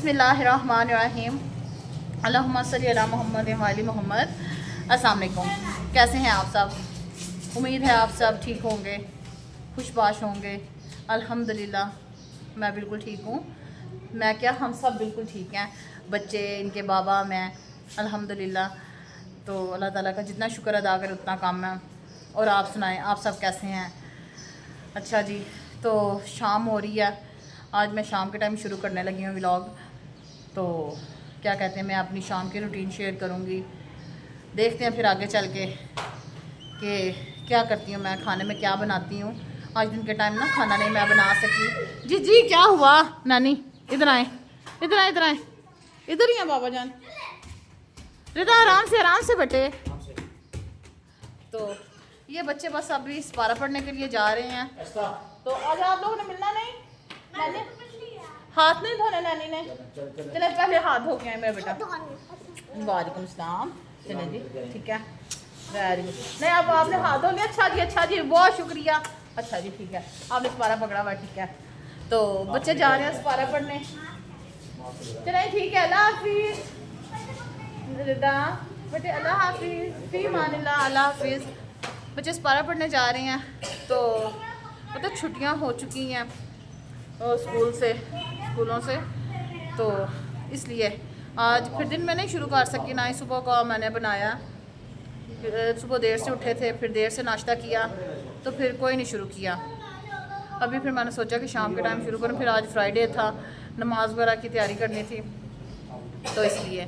बिस्मिल्लाहिर्रहमानिर्रहीम अल्लाहुम्मा सल्ली अला मुहम्मद व आलि मुहम्मद। अस्सलाम वालेकुम, कैसे हैं आप सब? उम्मीद है आप सब ठीक होंगे, खुशबाश होंगे। अल्हम्दुलिल्लाह मैं बिल्कुल ठीक हूँ। मैं क्या, हम सब बिल्कुल ठीक हैं, बच्चे, इनके बाबा, मैं, अल्हम्दुलिल्लाह। तो अल्लाह ताला का जितना शुक्र अदा करें उतना कम है। और आप सुनाएं, आप सब कैसे हैं? अच्छा जी, तो शाम हो रही है। आज मैं शाम के टाइम शुरू करने लगी हूँ व्लॉग। तो क्या कहते हैं, मैं अपनी शाम की रूटीन शेयर करूँगी। देखते हैं फिर आगे चल के कि क्या करती हूँ मैं, खाने में क्या बनाती हूँ। आज दिन के टाइम ना खाना नहीं मैं बना सकी। जी जी, क्या हुआ नानी? इधर आए, इधर आए, इधर आए, इधर ही हैं बाबा जान। रिदा आराम से बेटे। तो ये बच्चे बस अभी पारा पढ़ने के लिए जा रहे हैं। तो आज आप लोगों ने मिलना नहीं? नानी हाथ नहीं धोने, नानी ने। चले पहले हाथ धो के आए मेरा बेटा। वालेकुम सलाम। चले जी, ठीक है, वेरी गुड। नहीं अब आपने हाथ धो लिया? अच्छा जी, अच्छा जी, बहुत शुक्रिया। अच्छा जी, ठीक है, आपने सपारा पकड़ा हुआ, ठीक है। तो बच्चे जा रहे हैं सपारा पढ़ने। चले ठीक है, अल्लाह हाफिज रिदा बेटे, अल्लाह हाफिज, फी मानिल्लाह, अल्लाह हाफिज। बच्चे सपारा पढ़ने जा रहे हैं। तो मतलब छुट्टियां हो चुकी हैं और स्कूलों से, तो इसलिए आज फिर दिन में नहीं शुरू कर सकी। ना ही सुबह का मैंने बनाया, सुबह देर से उठे थे, फिर देर से नाश्ता किया, तो फिर कोई नहीं शुरू किया। अभी फिर मैंने सोचा कि शाम के टाइम शुरू करूँ। फिर आज फ्राइडे था, नमाज वगैरह की तैयारी करनी थी, तो इसलिए।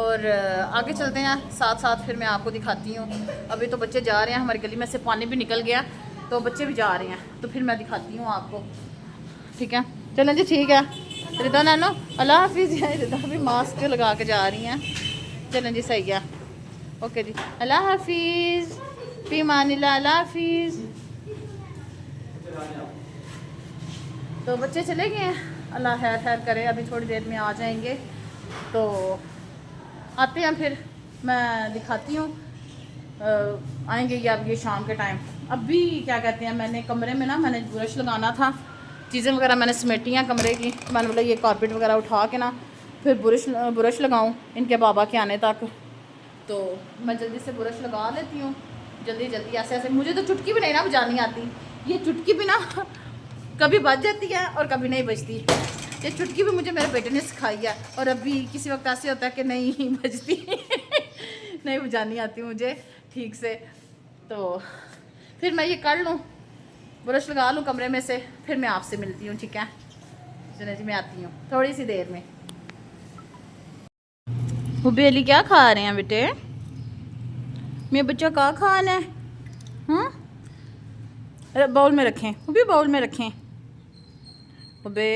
और आगे चलते हैं, साथ साथ फिर मैं आपको दिखाती हूँ। अभी तो बच्चे जा रहे हैं, हमारी गली में से पानी भी निकल गया, तो बच्चे भी जा रहे हैं, तो फिर मैं दिखाती हूँ आपको, ठीक है। चलें जी, ठीक है। रिदा नैनो अल्लाह हाफिज़। रिदा भी मास्क लगा के जा रही हैं। चलें जी, सही है, ओके जी, अल्लाह हाफिज़, फी मानिल्लाह, अल्लाह हाफिज़। तो बच्चे चले गए हैं, अल्लाह खैर खैर करे, अभी थोड़ी देर में आ जाएंगे। तो आते हैं फिर मैं दिखाती हूँ। आएंगे ये अब ये शाम के टाइम। अभी क्या कहते हैं, मैंने कमरे में ना, मैंने ब्रश लगाना था, चीज़ें वगैरह मैंने समेटी हैं कमरे की। मैंने बोला ये कारपेट वगैरह उठा के ना फिर ब्रश लगाऊं इनके बाबा के आने तक। तो मैं जल्दी से ब्रश लगा लेती हूँ, जल्दी जल्दी ऐसे ऐसे। मुझे तो चुटकी भी नहीं ना बजानी आती। ये चुटकी भी ना कभी बज जाती है और कभी नहीं बजती। ये चुटकी भी मुझे मेरे बेटे ने सिखाई है, और अभी किसी वक्त ऐसे होता है कि नहीं बजती नहीं बजानी आती मुझे ठीक से। तो फिर मैं ये कर लूँ, ब्रश लगा लूँ कमरे में से, फिर मैं आपसे मिलती हूँ, ठीक है। चलिए जी, मैं आती हूँ थोड़ी सी देर में। हुबेली क्या खा रहे हैं बेटे? मेरा बच्चा क्या खाना है? बाउल में रखें, हुबे बाउल में रखें। हुबे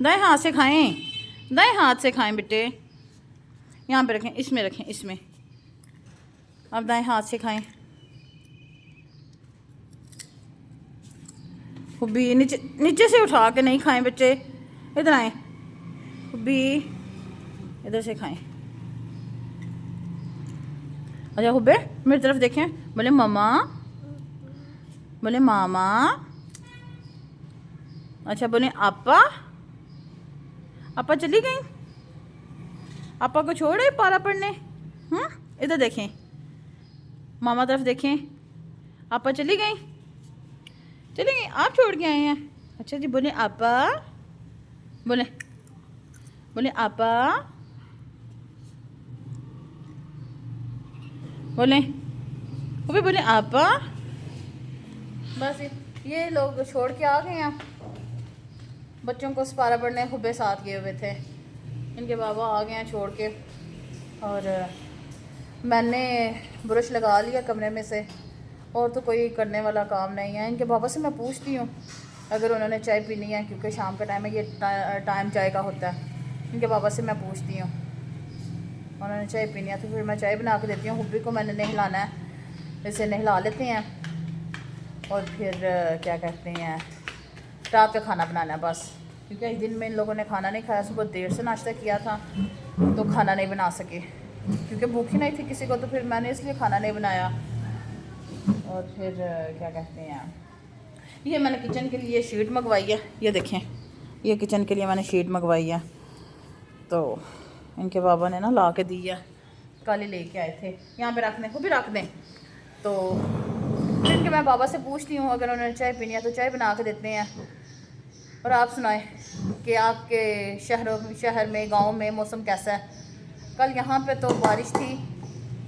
दाएं हाथ से खाएं, दाएं हाथ से खाएं बेटे। यहाँ पे रखें, इसमें रखें, इसमें। अब दाएं हाथ से खाएं। हुब्बी नीचे नीचे से उठा के नहीं खाएं बच्चे, इधर आए। हुब्बी इधर से खाएं। अच्छा हुब्बे मेरी तरफ देखें, बोले मामा, बोले मामा। अच्छा बोले आपा, आपा चली गई? आपा को छोड़े पारा पढ़ने? इधर देखें, मामा तरफ देखें, आपा चली गई? चली गई, आप छोड़ के आए हैं? अच्छा जी, बोले आपा, बोले बोले आपा, बोले वो भी बोले आपा। बस ये लोग छोड़ के आ गए हैं बच्चों को सपारा पढ़ने। हुब्बे साथ गए हुए थे, इनके बाबा आ गए हैं छोड़ के। और मैंने ब्रश लगा लिया कमरे में से, और तो कोई करने वाला काम नहीं है। इनके बाबा से मैं पूछती हूँ अगर उन्होंने चाय पीनी है, क्योंकि शाम का टाइम है, ये टाइम चाय का होता है। इनके बाबा से मैं पूछती हूँ उन्होंने चाय पीनी है, तो फिर मैं चाय बना के देती हूँ। हुब्बी को मैंने नहलाना है, इसे नहला लेते हैं, और फिर क्या कहते हैं, रात का खाना बनाना है बस। क्योंकि दिन में इन लोगों ने खाना नहीं खाया, सुबह देर से नाश्ता किया था, तो खाना नहीं बना सके, क्योंकि भूख ही नहीं थी किसी को, तो फिर मैंने इसलिए खाना नहीं बनाया। और फिर क्या कहते हैं, ये मैंने किचन के लिए शीट मंगवाई है, ये देखें, ये किचन के लिए मैंने शीट मंगवाई है, तो इनके बाबा ने ना ला के दी है, कल ही लेके आए थे। यहाँ पे रख दें, वो भी रख दें। तो फिर इनके मैं बाबा से पूछती हूँ, अगर उन्होंने चाय पीनी है तो चाय बना के देते हैं। और आप सुनाएं कि आपके शहर में, गांव में मौसम कैसा है? कल यहाँ पे तो बारिश थी,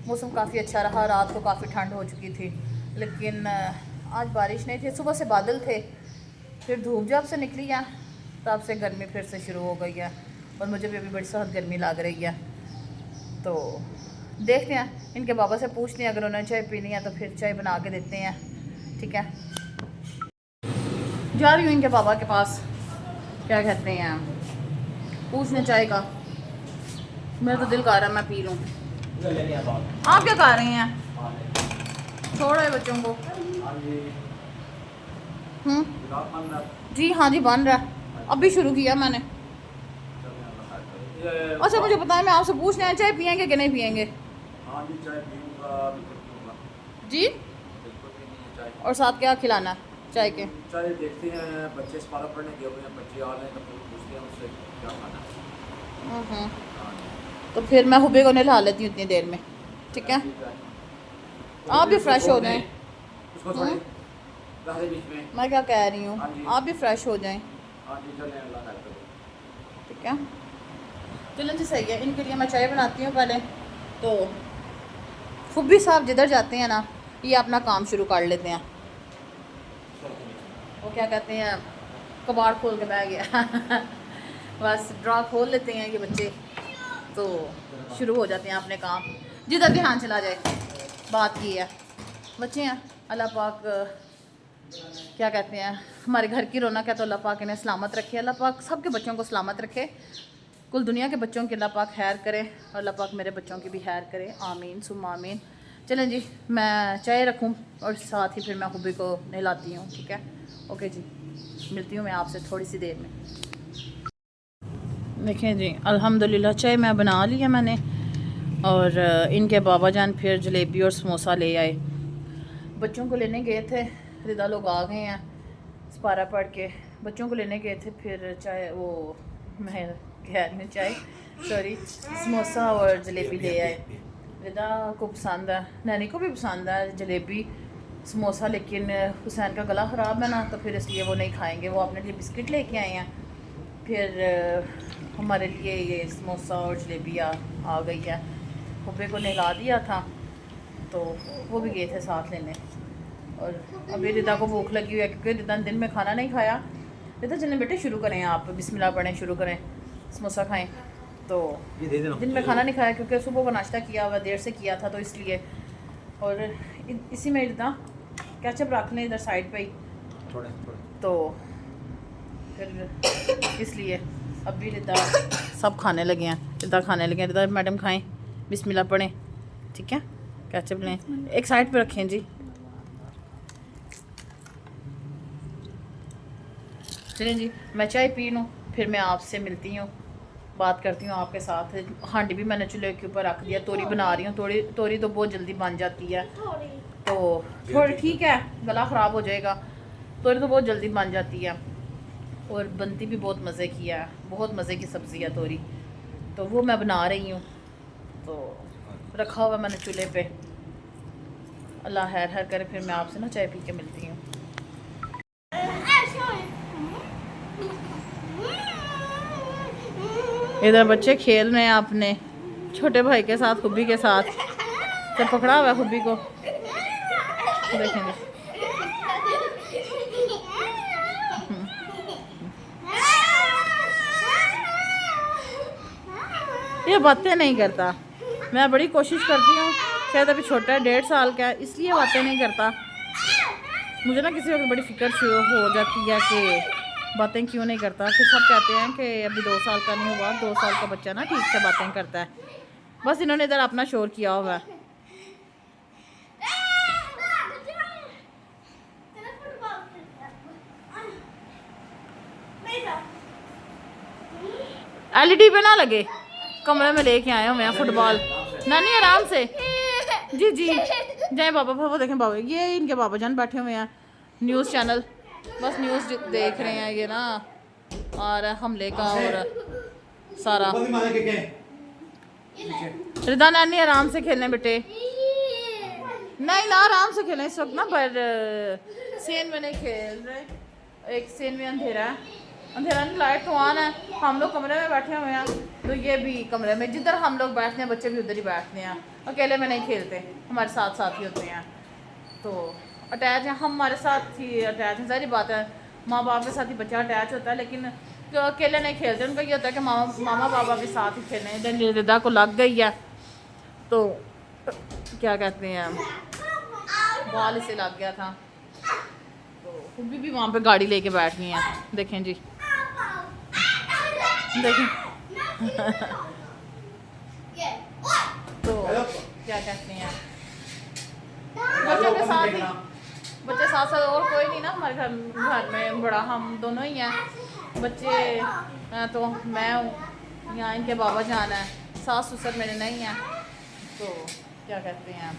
मौसम काफ़ी अच्छा रहा, रात को काफ़ी ठंड हो चुकी थी, लेकिन आज बारिश नहीं थी। सुबह से बादल थे, फिर धूप जब से निकली है तब से गर्मी फिर से शुरू हो गई है, और मुझे भी अभी बड़ी सख्त गर्मी लग रही है। तो देखते हैं, इनके बाबा से पूछते हैं, अगर उन्होंने चाय पीनी है तो फिर चाय बना के देते हैं। ठीक है, जा रही हूँ इनके बाबा के पास, क्या कहते हैं, पूछने चाय का। मेरा तो दिल कर रहा है मैं पी लूँ। आप क्या कर रहे हैं? छोड़ो ये बच्चों को। जी हाँ जी, बन रहा है, अभी शुरू किया मैंने। अच्छा मुझे बताएं, मैं आपसे पूछने आया, चाय पियेंगे कि नहीं पियेंगे? जी, और साथ क्या खिलाना है चाय के? चाय देखते हैं, बच्चे पारा पढ़ने गए हुए हैं, बच्चे आ रहे हैं तो फिर पूछते हैं उनसे क्या खाना है। तो फिर मैं हुबे को नहला लेती हूँ इतनी देर में। ठीक है, आप भी फ्रेश हो जाएं। उसको थोड़ी बीच में मैं क्या कह रही हूँ, आप भी फ्रेश हो जाएं। ठीक है, चलो जी, सही है। इनके लिए मैं चाय बनाती हूँ पहले। तो फुब्बी साहब जिधर जाते हैं ना, ये अपना काम शुरू कर लेते हैं। वो क्या कहते हैं, कबाड़ खोल के बह गया बस ड्रॉ खोल लेते हैं ये बच्चे, तो शुरू हो जाते हैं अपने काम, जिधर भी हाथ चला जाए। बात की है, बच्चे हैं, अल्लाह पाक क्या कहते हैं, हमारे घर की रौनक है, तो अल्लाह पाक इन्हें सलामत रखे। अल्लाह पाक सबके बच्चों को सलामत रखे, कुल दुनिया के बच्चों की अल्लाह पाक खैर करे, और अल्लाह पाक मेरे बच्चों की भी खैर करे, आमीन सुम्मा आमीन। चलें जी, मैं चाय रखूं और साथ ही फिर मैं हुबी को नहलाती हूँ। ठीक है, ओके जी, मिलती हूँ मैं आपसे थोड़ी सी देर में। देखें जी, अल्हम्दुलिल्लाह चाय मैं बना लिया मैंने, और इनके बाबा जान फिर जलेबी और समोसा ले आए। बच्चों को लेने गए थे, रिदा लोग आ गए हैं सपारा पढ़ के, बच्चों को लेने गए थे, फिर चाय वो मैं कह रही हूँ चाय सॉरी समोसा और जलेबी ले आए। रिदा को पसंद है, नैनी को भी पसंद है जलेबी समोसा, लेकिन हुसैन का गला ख़राब है ना, तो फिर इसलिए वो नहीं खाएंगे। वो अपने लिए बिस्किट लेके आए हैं, फिर हमारे लिए ये समोसा और जलेबी आ गई है। हुब्बे को नहला दिया था, तो वो भी गए थे साथ लेने। और अभी रिदा को भूख लगी हुई है, क्योंकि रिदा ने दिन में खाना नहीं खाया। रिदा चलें बेटे शुरू करें, आप बिस्मिल्लाह पढ़ें, शुरू करें, समोसा खाएं। तो दिन में खाना नहीं खाया, क्योंकि सुबह को नाश्ता किया हुआ, देर से किया था, तो इसलिए। और इसी में रिदा केचप रख लें इधर साइड पे ही थोड़े, तो फिर इसलिए अभी रिदा सब खाने लगे हैं। रिदा खाने लगे हैं, रिदा मैडम खाएं, बिस्मिल्लाह पढ़ें। ठीक है, केचप लें, एक साइड पे रखें जी। चलें जी, मैं चाय पी लूँ, फिर मैं आपसे मिलती हूँ, बात करती हूँ आपके साथ। हांडी भी मैंने चूल्हे के ऊपर रख दिया, तोरी बना रही हूँ। तोरी तो बहुत जल्दी बन जाती है, तो थोड़ी ठीक है, गला ख़राब हो जाएगा। तोरी तो बहुत जल्दी बन जाती है, और बनती भी बहुत मज़े की है, बहुत मज़े की सब्ज़ी है तोरी। तो वो मैं बना रही हूँ, तो रखा हुआ मैंने चूल्हे पे। अल्लाह खैर हर करे, फिर मैं आपसे ना चाय पी के मिलती हूँ। इधर बच्चे खेल रहे हैं अपने छोटे भाई के साथ, हुब्बी के साथ। तो पकड़ा हुआ है हुब्बी को, देखेंगे। ये बातें नहीं करता, मैं बड़ी कोशिश करती हूँ, शायद अभी छोटा है, 1.5 साल का है, इसलिए बातें नहीं करता। मुझे ना किसी वक्त बड़ी फिक्र शुरू हो जाती है कि बातें क्यों नहीं करता। फिर सब कहते हैं कि अभी 2 साल का नहीं हुआ, 2 साल का बच्चा ना ठीक से बातें करता है। बस इन्होंने इधर अपना शोर किया हुआ है। LED पे ना लगे, कमरे में लेके आए हुए हैं फुटबॉल। नानी आराम से, जी जी जय बाबा। वो देखें बाबा, ये इनके बाबा जान बैठे हुए हैं, न्यूज़ चैनल, बस न्यूज़ देख रहे हैं ये ना। और हमले का और सारा। रिदा नानी आराम से खेलें बेटे, नहीं ना आराम से खेलें इस वक्त ना, पर सीन में नहीं खेल रहे। एक सीन में अंधेरा है, अंधेरा नहीं, लाइट तो ऑन है, हम लोग कमरे में बैठे हुए हैं, तो ये भी कमरे में, जिधर हम लोग बैठते हैं बच्चे भी उधर ही बैठते हैं, अकेले में नहीं खेलते, हमारे साथ साथ ही होते हैं, तो अटैच हैं, हम हमारे साथ ही अटैच हैं। सारी बात है, माँ बाप के साथ ही बच्चा अटैच होता है, लेकिन जो अकेले नहीं खेलते उनका ये होता है कि मामा पापा के साथ ही खेलें। इधर रिदा को लग गई है, तो क्या कहते हैं, बाल इसे लग गया था, तो खुबी भी वहाँ पे गाड़ी लेके बैठ गई हैं, देखें जी, देखें तो क्या कहते हैं, बच्चों के साथ ही, बच्चे साथ साथ और कोई नहीं ना हमारे घर में, बड़ा हम दोनों ही हैं, बच्चे तो मैं हूँ, यहाँ इनके बाबा जान है, सास ससुर मेरे नहीं हैं, तो क्या कहते हैं,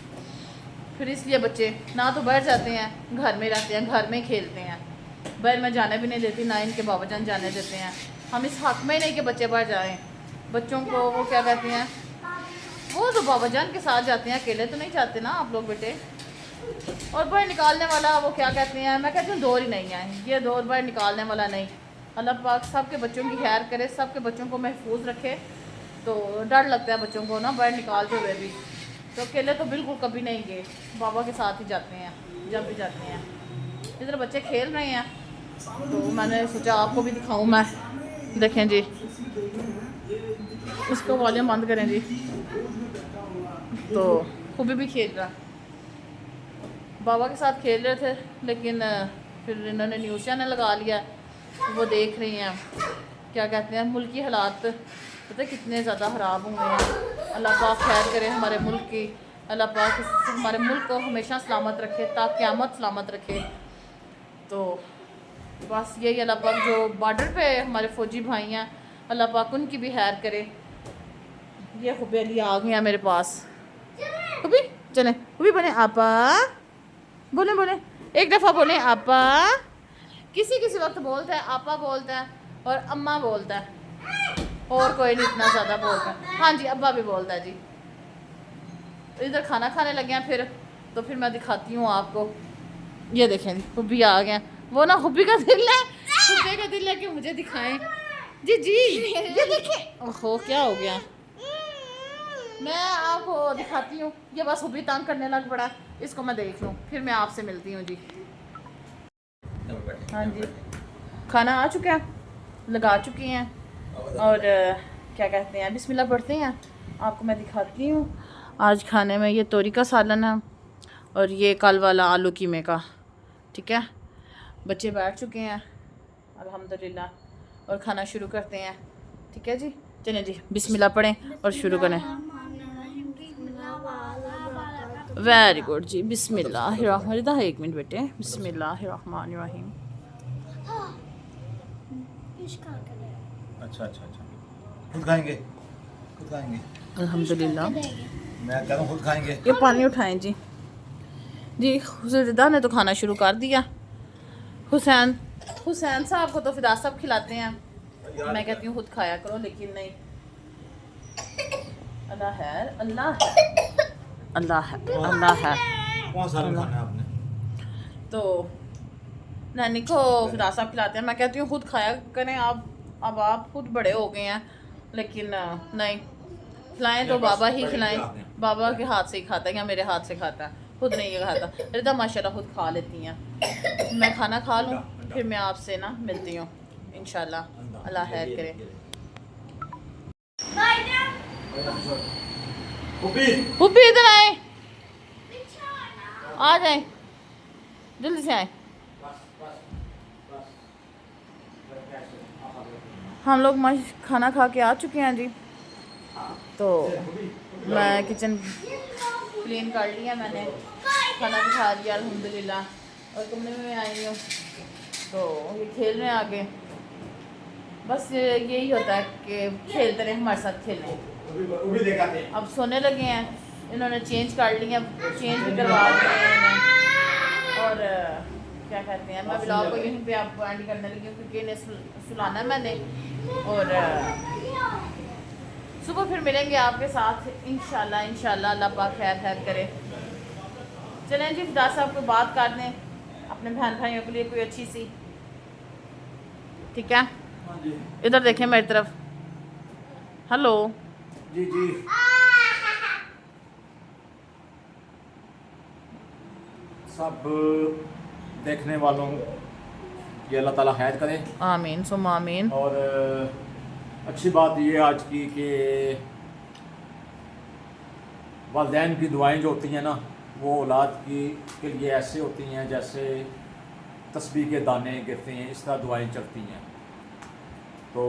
फिर इसलिए बच्चे ना तो बाहर जाते हैं, घर में रहते हैं, घर में खेलते हैं, बाहर मैं जाने भी नहीं देती, ना इनके बाबा जान जाने देते हैं। हम इस हक में ही नहीं कि बच्चे बाहर जाएं, बच्चों को वो क्या कहते हैं, वो तो बाबा जान के साथ जाते हैं, अकेले तो नहीं जाते ना आप लोग बेटे। और बाहर निकालने वाला वो क्या कहते हैं, मैं कहती हूँ दौर ही नहीं है, ये दौर बाहर निकालने वाला नहीं। अल्लाह पाक सबके बच्चों की खैर करे, सबके बच्चों को महफूज रखे, तो डर लगता है बच्चों को ना बाहर निकालते हुए भी, तो अकेले तो बिल्कुल कभी नहीं गए, बाबा के साथ ही जाते हैं जब भी जाते हैं। इधर बच्चे खेल रहे हैं, तो मैंने सोचा आपको भी दिखाऊं मैं, देखें जी, इसको वॉल्यूम बंद करें जी, तो खूबी भी खेल रहा, बाबा के साथ खेल रहे थे, लेकिन फिर इन्होंने न्यूज़ चैनल लगा लिया, वो देख रही हैं, क्या कहते हैं, मुल्क की हालात पता है कितने ज़्यादा ख़राब हुए हैं। अल्लाह पाक खैर करे हमारे मुल्क की, अल्लाह पाक हमारे मुल्क को हमेशा सलामत रखे, ताकि क़यामत सलामत रखे। तो बस यही, अल्लाह पाक जो बॉर्डर पे हमारे फ़ौजी भाई हैं, अल्लाह पाक उनकी भी खैर करे। ये हुबेली आ गई हैं मेरे पास, हुबी चलें, हुबी बने आपा, बोले बोले एक दफ़ा बोले आपा, किसी किसी वक्त बोलता है आपा बोलता है, और अम्मा बोलता है, और कोई नहीं इतना ज़्यादा बोलता है। हाँ जी अब्बा भी बोलता है जी। इधर खाना खाने लगे हैं फिर, तो फिर मैं दिखाती हूँ आपको, ये देखें जी हुब्बी आ गए, वो ना हुब्बी का दिल है, हुब्बी का दिल है कि मुझे दिखाएं जी जी, ये देखें, ओहो क्या हो गया, मैं आपको दिखाती हूँ, ये बस हुब्बी तंग करने लग पड़ा, इसको मैं देख लूँ फिर मैं आपसे मिलती हूँ जी। हाँ जी खाना आ चुका है, लगा चुकी हैं, और क्या कहते हैं, बिस्मिल्लाह पढ़ते हैं, आपको मैं दिखाती हूँ। आज खाने में ये तोरी का सालन है, और ये कल वाला आलू कीमे का, ठीक है। बच्चे बैठ चुके हैं अल्हम्दुलिल्लाह, और खाना शुरू करते हैं, ठीक है जी। चलें जी बिस्मिल्लाह पढ़ें और शुरू करें। वेरी गुड जी, बिस्मिल्लाह, एक मिनट बेटे, बिस्मिल्लाहिर्रहमानिर्रहीम। अच्छा अच्छा अच्छा, खुद खाएंगे, खुद खाएंगे अल्हम्दुलिल्लाह, मैं कह रहा हूँ खुद खाएंगे। ये पानी उठाएं जी। जी हुसैदा ने तो खाना शुरू कर दिया, हुसैन साहब को तो फिदा सब खिलाते हैं, मैं कहती हूँ खुद खाया करो, लेकिन नहीं, अल्लाह है, अल्लाह है, अल्लाह है, अल्लाह है। कौन सा खाना है आपने? तो नानी को फिदा साहब खिलाते हैं, मैं कहती हूँ खुद खाया करें आप, अब आप खुद बड़े हो गए हैं, लेकिन नहीं, खिलाएं तो बाबा ही खिलाएं, बाबा के हाथ से ही खाता है या मेरे हाथ से खाता है, खुद नहीं ये खाता। रिदा माशाल्लाह खुद खा लेती हैं। मैं खाना खा लूँ फिर मैं आपसे ना मिलती हूँ इंशाल्लाह, अल्लाह खैर करे। हुब्बी इधर आए, आ जाए, जल्दी से आए। हम लोग खाना खा के आ चुके हैं जी, तो मैं किचन क्लीन कर लिया मैंने, खाना भी खा लिया अल्हम्दुलिल्लाह, और कमरे में आई हूँ, तो ये खेल रहे हैं आगे, बस यही होता है कि खेलते रहे, हमारे साथ खेलें। अब सोने लगे हैं, इन्होंने चेंज कर लिया, चेंज भी करवा दिया इन्हें, और क्या कहते हैं, मैं ब्लॉग को यहीं पे आपको एंड करने लगी हूँ क्योंकि इन्हें सुलाना है मैंने। और सुबह फिर मिलेंगे आपके साथ इंशाल्लाह इंशाल्लाह, अल्लाह पाक खैर खैर करे। चलें जी, खुदा साहब को बात कर दें अपने बहन भाइयों के लिए कोई अच्छी सी, ठीक है? हाँ जी इधर देखें मेरी तरफ। हेलो जी जी। सब देखने वालों की अल्लाह ताला खैर करे। आमीन सुम आमीन। और अच्छी बात ये आज की कि वालिदैन की दुआएं जो होती हैं ना, वो औलाद की के लिए ऐसे होती हैं जैसे तस्बीह के दाने गिरते हैं, इस तरह दुआएं चलती हैं। तो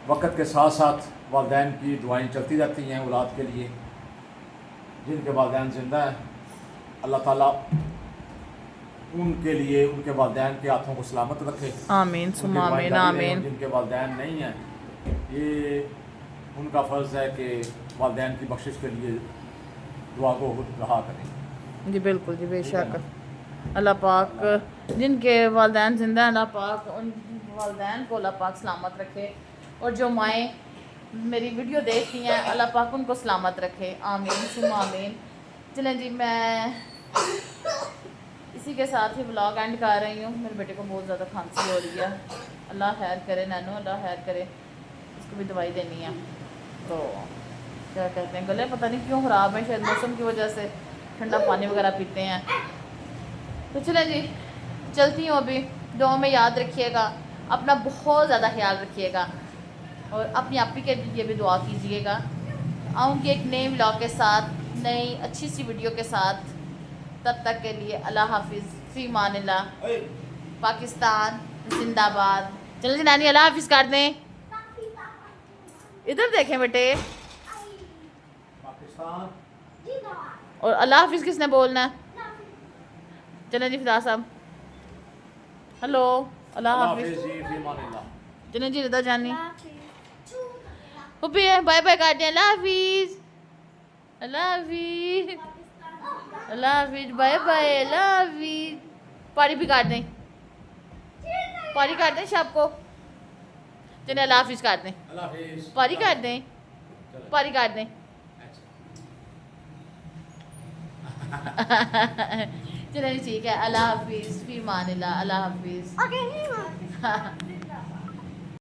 वक्त के साथ साथ वालिदैन की दुआएं चलती रहती हैं औलाद के लिए। जिनके वालिदैन ज़िंदा हैं, अल्लाह ताला उनके लिए उनके वालिदैन के हाथों को सलामत रखे। आमीन सुम उनकी आमीन दुआएं जारी रहें। आमीन। जिनके वालिदैन नहीं हैं, ये उनका फ़र्ज़ है कि वालिदैन की बख्शिश के लिए दुआ को रहा करें। जी बिल्कुल जी, बेशक। अल्लाह पाक जिनके वालिदैन ज़िंदा हैं, अल्लाह पाक उन वालिदैन को अल्लाह पाक सलामत रखे। और जो माएँ मेरी वीडियो देखती हैं, अल्लाह पाक उनको सलामत रखे। आमीन सुम आमीन। चलें जी, मैं इसी के साथ ही व्लॉग एंड कर रही हूँ। मेरे बेटे को बहुत ज़्यादा खांसी हो रही है, अल्लाह खैर करे नैनो, अल्लाह खैर करे। इसको भी दवाई देनी है। तो क्या कहते हैं, गले पता नहीं क्यों ख़राब है, शायद मौसम की वजह से ठंडा पानी वगैरह पीते हैं। तो चलें जी, चलती हूँ अभी। दुआ में याद रखिएगा, अपना बहुत ज़्यादा ख्याल रखिएगा और अपनी आपी के लिए भी दुआ कीजिएगा। आऊँगी एक नए व्लॉग के साथ, नई अच्छी सी वीडियो के साथ। तब तक के लिए अल्लाह हाफिज़, फ़ी मानिल्लाह, पाकिस्तान जिंदाबाद। चलो जी नानी, अल्लाह हाफिज़ कर दें। इधर देखें बेटे। पाकिस्तान और अल्लाह हाफिज़ किसने बोलना है? चलें जी फिदा साहब, हेलो, अल्लाह हाफिज़। जी, फी मानिल्लाह। चलें जी, रिदा जानी हुपी है, बाय बाय कर दें। अल्लाह हाफिज़, अल्लाह हाफिज़, अल्लाह हाफिज़, बाय बाय, अल्लाह हाफिज़। पारी भी काट दें, पारी काट दें शाम को। चलें अल्लाह हाफिज़ कर दें, अल्लाह हाफिज़। पारी काट दें, पारी काट दें। चलिए ठीक है, अल्लाह हाफिज़, फ़ी मानिल्लाह, अल्लाह हाफिज़।